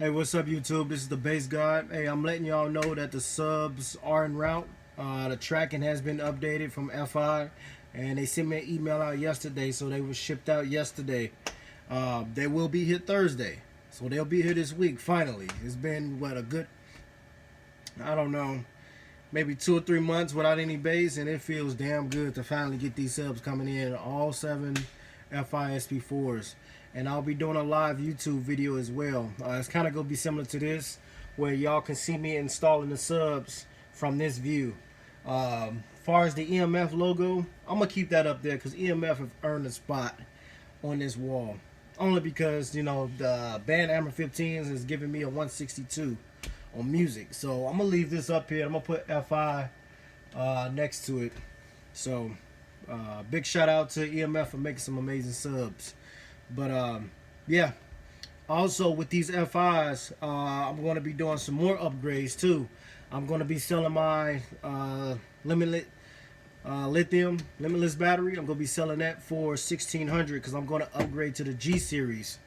Hey, what's up, YouTube? This is the Bass God. Hey, I'm letting y'all know that the subs are en route. The tracking has been updated from FI, and they sent me an email out yesterday, so they were shipped out yesterday. They will be here Thursday, so they'll be here this week, finally. It's been, what, a good, I don't know, maybe 2 or 3 months without any bass, and it feels damn good to finally get these subs coming in, all 7 FI SP4s. And I'll be doing a live YouTube video as well. It's kind of going to be similar to this, where y'all can see me installing the subs from this view. Far as the EMF logo, I'm going to keep that up there because EMF have earned a spot on this wall. Only because, you know, the band Hammer 15s is giving me a 162 on music. So I'm going to leave this up here. I'm going to put FI next to it. So big shout out to EMF for making some amazing subs. But yeah, also with these FIs, I'm going to be doing some more upgrades too. I'm going to be selling my limitless battery. I'm going to be selling that for 1600 because I'm going to upgrade to the G series,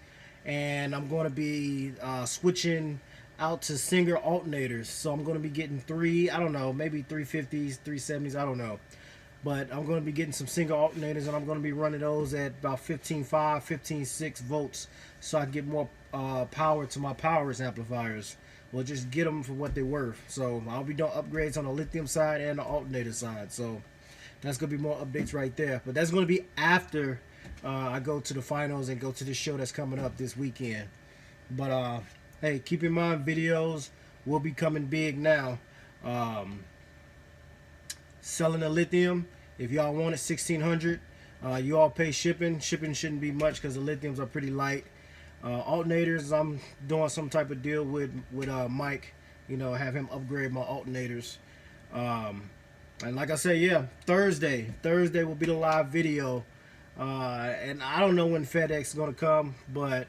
and I'm going to be switching out to Singer alternators. So I'm going to be getting I don't know, maybe 350s, 370s, I don't know. But I'm going to be getting some Singer alternators, and I'm going to be running those at about 15.5, 15.6 volts, so I can get more power to my Powers amplifiers. We'll just get them for what they're worth. So I'll be doing upgrades on the lithium side and the alternator side. So that's going to be more updates right there. But that's going to be after I go to the finals and go to the show that's coming up this weekend. But hey, keep in mind, videos will be coming big now. Selling the lithium, if y'all want it, 1600. You all pay shipping. Shipping shouldn't be much because the lithiums are pretty light. Alternators, I'm doing some type of deal with Mike. You know, have him upgrade my alternators. And like I said, yeah, Thursday will be the live video. And I don't know when FedEx is gonna come, but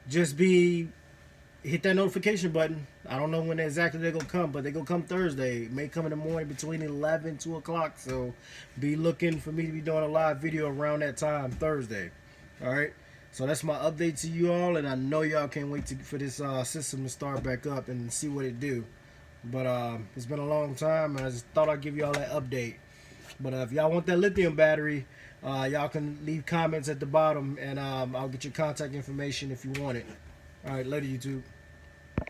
just hit that notification button. I don't know when exactly they're going to come, but they're going to come Thursday. It may come in the morning between 11 and 2 o'clock. So be looking for me to be doing a live video around that time, Thursday. All right. So that's my update to you all. And I know y'all can't wait for this system to start back up and see what it do. But it's been a long time, and I just thought I'd give y'all that update. But if y'all want that lithium battery, y'all can leave comments at the bottom, and I'll get your contact information if you want it. All right. Later, YouTube.